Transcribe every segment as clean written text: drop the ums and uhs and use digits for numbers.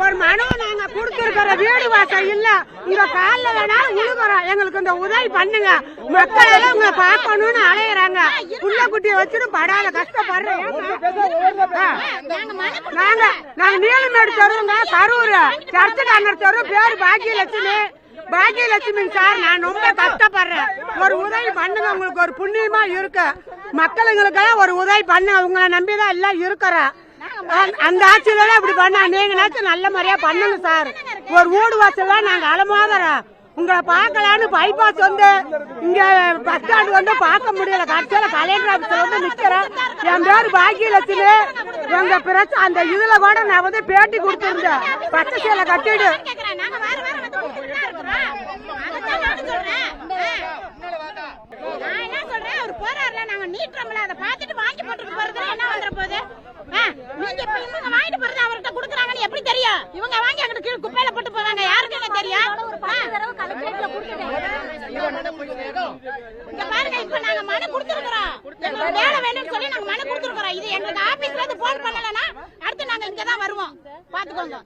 ஒரு மனு நாங்க கொடுத்திருக்கிற வீடு வாசல் இல்ல, உங்க கால வேணா உழுகுறோம், எங்களுக்கு இந்த உதவி பண்ணுங்க. மக்கள் எல்லாம் உங்களை பார்க்கணும்னு அலையிறாங்க. புள்ள குட்டியை வச்சுட்டு படாத கஷ்டப்படுறோம். நாங்க நீலமேடு தெருவுங்க, கரூர் சர்ச்சக்காரர் தெரு, பேரு பாக்கியலட்சுமி சார். நான் ரொம்ப கஷ்டப்படுறேன், ஒரு உதவி பண்ணுங்க. உங்களுக்கு ஒரு புண்ணியமா இருக்கு, மக்களுங்களுக்கெல்லாம் ஒரு உதவி பண்ணுங்க. உங்களை நம்பிதான் எல்லாம் இருக்கிறோம். அந்த ஆட்சியில இப்படி பண்ணா நீங்களாச்சும் நல்ல முறையா பண்ணணும் சார். ஒரு வீடு வாசல் தான் நாங்க அலமோதறோம். உங்களை பார்க்கலான்னு பைபாஸ் வந்து இங்க பஸ் ஸ்டாண்ட் வந்து பார்க்க முடியல. கட்சியில கலெக்டர் ஆபீஸ்ல வந்து நிக்கிறேன். என் பேரு பாக்கியலட்சுமி. எங்க பிரச்சனை அந்த இதுல கூட நான் வந்து பேட்டி கொடுத்திருந்தேன். பச்சை சேலை கட்டிடு எப்படி தெரியும்? இவங்க வாங்கி அங்கிட்டு கீழே குப்பையில போட்டு போவாங்க. யாருக்கு என்ன தெரியும்? இங்க பாருங்க, இப்ப நாங்க மனு கொடுத்துருக்கோம். எங்களுக்கு வேலை வேணும்னு சொல்லி நாங்க மனு கொடுத்துருக்கோம். இது எங்களுக்கு ஆபீஸ்ல இருந்து போன் பண்ணலன்னா அடுத்து நாங்க இங்கதான் வருவோம். பாத்துக்கோங்க,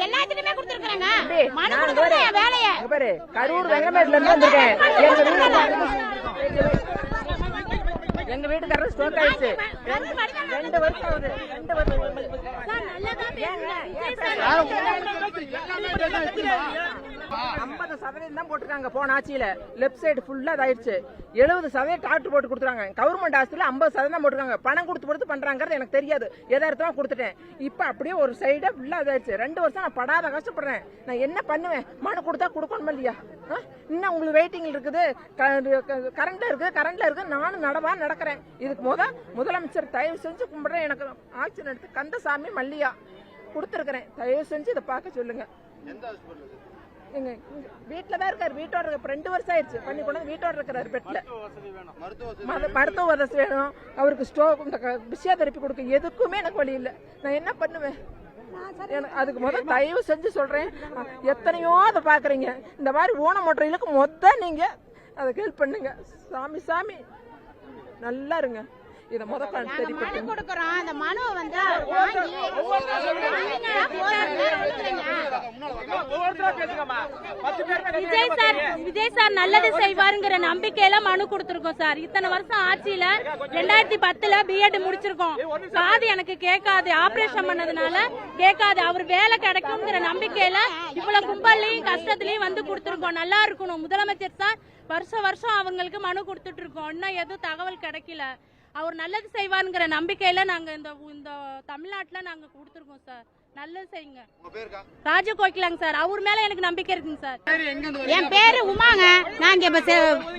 எல்லாத்துக்குமே கொடுத்துருக்காங்க. மனு கொடுத்துருக்கோம். என் வேலையை கரூர் வெங்கமேட்ல இருந்து வந்திருக்கேன். எங்க வீட்டுக்காரர் ஸ்ட்ரோக் ஆயிடுச்சு. 2 வருஷம் ஆகுது. 2 வருஷம் 50% தான் போட்டுருக்காங்க. போன ஆட்சியில லெப்ட் சைடு ஃபுல்லா இதாயிடுச்சு. 70% டாக்டர் போட்டு கொடுத்துறாங்க. கவர்மெண்ட் ஹாஸ்பிட்டல் 50% தான் போட்டுருக்காங்க. பணம் கொடுத்து பண்றாங்கிறது எனக்கு தெரியாது. எதார்த்தமா கொடுத்துட்டேன். இப்ப அப்படியே ஒரு சைடா ஃபுல்லா இதாயிடுச்சு. 2 வருஷம் நான் படாத கஷ்டப்படுறேன். நான் என்ன பண்ணுவேன்? மனு கொடுத்தா கொடுக்கணுமா இல்லையா? இன்னும் உங்களுக்கு வெயிட்டிங் இருக்குது, கரண்ட்ல இருக்கு. நானும் நடக்கிறேன். இதுக்கு முதலமைச்சர் தயவு செஞ்சு கும்பிடுறேன். எனக்கு ஆக்சிடென்ட் எடுத்து கந்தசாமி மல்லியா கொடுத்துருக்கிறேன். தயவு செஞ்சு இதை பார்க்க சொல்லுங்க. எங்க வீட்டுலதான் இருக்காரு. வீட்டோட இருக்க 2 வருஷம் ஆயிடுச்சு. பண்ணி கொண்டு வீட்டோட இருக்கிறாரு. பெட்ல மருத்துவ வசதி வேணும். அவருக்கு ஸ்டோக் பிசியோதெரபி கொடுக்க எதுக்குமே எனக்கு வழி இல்லை. நான் என்ன பண்ணுவேன்? அதுக்கு தயவு செஞ்சு சொல்றேன். எத்தனையோ அதை பாக்குறீங்க. இந்த மாதிரி ஊனமுற்றைகளுக்கு நீங்க அதை ஹெல்ப் பண்ணுங்க. சாமி நல்லா இருங்க. இத மனு கொடுக்கறோம். அந்த மனு வந்து விஜய் சார் நல்லது செய்வாருங்கிற நம்பிக்கையில மனு கொடுத்திருக்கோம் சார். இத்தனை வருஷம் ஆட்சியில 2010 பிஎட் முடிச்சிருக்கோம். காது எனக்கு கேட்காது, ஆபரேஷன் பண்ணதுனால கேட்காது. அவர் வேலை கிடைக்கும்ங்கிற நம்பிக்கையில இவ்வளவு கும்பல்லையும் கஷ்டத்திலயும் வந்து கொடுத்திருக்கோம். நல்லா இருக்கணும். முதலமைச்சர் சார் வருஷம் அவங்களுக்கு மனு கொடுத்துட்டு இருக்கோம். இன்னும் எதுவும் தகவல் கிடைக்கல. அவர் நல்லது செய்வாருங்கிற நம்பிக்கையில நாங்க இந்த தமிழ்நாட்டுல நாங்க கொடுத்துருக்கோம் சார். நல்லது செய்யுங்க. ராஜ கோகிலாங்க சார். அவர் மேல எனக்கு நம்பிக்கை இருக்குங்க சார். என் பேரு உமாங்க. நான் இங்க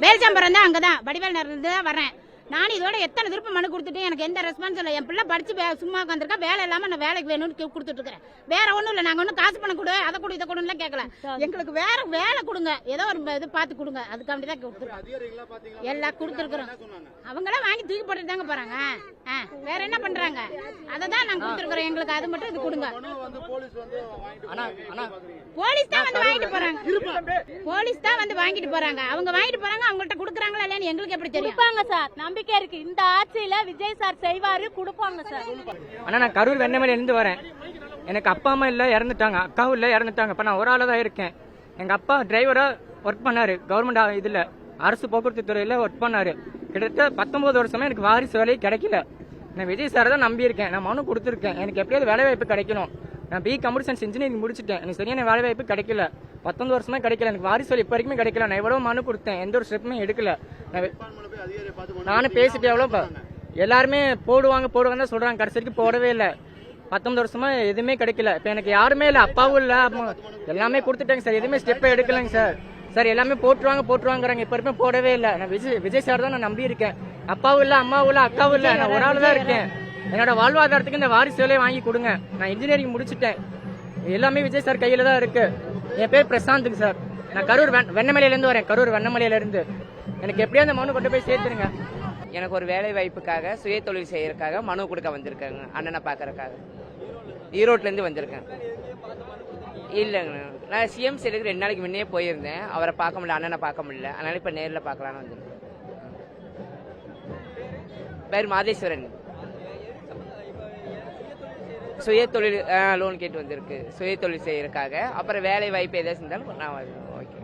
வேல்சம்பரம் தான், அங்கதான் வடிவேல் இருந்து தான் வரேன். நான் இதோட எத்தனை திருப்பி மனு கொடுத்துட்டு எனக்கு எந்த ரெஸ்பான்ஸ் இல்லை. என் பிள்ளை படிச்சு சும்மா உட்காந்துருக்கா. வேலை இல்லாம நான் வேலைக்கு வேணும்னு கொடுத்துட்டு இருக்கிறேன். வேற ஒண்ணும் இல்லை. நாங்க ஒன்னும் காசு பணம் கொடு, அதை கொடு, இதை கொடுன்னு கேட்கல. எங்களுக்கு வேற வேலை கொடுங்க, ஏதோ ஒரு இது பார்த்து கொடுங்க. அதுக்காண்டிதான் கொடுத்துருக்கோம். எல்லாம் கொடுத்துருக்குறோம். அவங்களாம் வாங்கி தூக்கி போட்டுட்டு தாங்க போறாங்க. வேற என்ன பண்றாங்க? அதை தான் நாங்க கொடுத்துருக்குறோம். எங்களுக்கு அது மட்டும் இது கொடுங்க. போலீஸ் தான் வந்து வாங்கிட்டு போறாங்க. போலீஸ் தான் வந்து வாங்கிட்டு போறாங்க. அவங்க வாங்கிட்டு போறாங்க. அவங்கள்ட்ட கொடுக்குறாங்களா இல்லையான்னு எங்களுக்கு எப்படி தெரியும் சார்? நம்பிக்கை இருக்கு. இந்த ஆட்சியில விஜய் சார் செய்வாரு, கொடுப்பாங்க சார். ஆனா நான் கரூர் வெண்ணமலையில இருந்து வரேன். எனக்கு அப்பா அம்மா இல்ல, இறந்துட்டாங்க. அக்காவும் இல்ல, இறந்துட்டாங்க. இப்ப நான் ஒரு ஆளா தான் இருக்கேன். எங்க அப்பா டிரைவரா ஒர்க் பண்ணாரு. கவர்மெண்ட் இதுல அரசு போக்குவரத்து துறையில ஒர்க் பண்ணாரு. கிட்டத்தட்ட 19 வருஷமா எனக்கு வாரிசு வேலையே கிடைக்கல. நான் விஜய் சார் தான் நம்பி இருக்கேன். நான் மனு கொடுத்துருக்கேன். எனக்கு எப்படியாவது வேலை வாய்ப்பு கிடைக்கணும். நான் கம்ப்யூட்டர் சயின்ஸ் இன்ஜினியரிங் முடிச்சிட்டேன். எனக்கு சரியான வேலை வாய்ப்பு கிடைக்கல. 19 வருஷமா கிடைக்கல. எனக்கு வாரிசு வேலை இப்ப வரைக்குமே கிடைக்கல. நான் எவ்வளவு மனு கொடுத்தேன், எந்த ஒரு ஸ்டெப்புமே எடுக்கல. நானும் பேசிட்டு எவ்வளவு எல்லாருமே போடுவாங்க தான் சொல்றாங்க. கடைசி வரைக்கும் போடவே இல்லை. 19 வருஷமா எதுவுமே கிடைக்கல. இப்ப எனக்கு யாருமே இல்ல, அப்பாவும் இல்ல, எல்லாமே கொடுத்துட்டாங்க சார். எதுவுமே ஸ்டெப்பே எடுக்கலங்க சார். சார் எல்லாமே போட்டுருவாங்கிறாங்க. இப்ப வரைக்கும் போடவே இல்லை. நான் விஜய் சார் தான் நான் நம்பி இருக்கேன். அப்பாவும் இல்ல, அம்மாவும் இல்ல, அக்காவும் இல்ல, நான் ஒரு ஆள் தான் இருக்கேன். என்னோட வாழ்வாதாரத்துக்கு இந்த வாரிசு வேலையை வாங்கி கொடுங்க. நான் இன்ஜினியரிங் முடிச்சுட்டேன். எல்லாமே விஜய் சார் கையில தான் இருக்கு. என் பேர் பிரசாந்த்ங்க சார். நான் கரூர் வெண்ணமலையில இருந்து வரேன். கரூர் வெண்ணமலையில இருந்து எனக்கு எப்படியா அந்த மனு கொண்டு போய் சேர்த்துருங்க. எனக்கு ஒரு வேலை வாய்ப்புக்காக, சுய தொழில் செய்யறதுக்காக மனு கொடுக்க வந்திருக்காங்க. அண்ணனை பாக்குறதுக்காக ஈரோட்ல இருந்து வந்திருக்கேன். இல்லைங்க, நான் சிஎம் சைடுக்கு 2 நாளைக்கு முன்னே போயிருந்தேன். அவரை பார்க்க முடியல, அண்ணனை பார்க்க முடியல. அதனால இப்ப நேரில் பார்க்கலான்னு வந்திருக்கேன். பேர் மாதேஸ்வரன். சுய தொழில் லோன் கேட்டு வந்திருக்கு சுய தொழில் செய்யறதுக்காக. அப்புறம் வேலை வாய்ப்பு எதாவது இருந்தாலும் நான் ஓகே.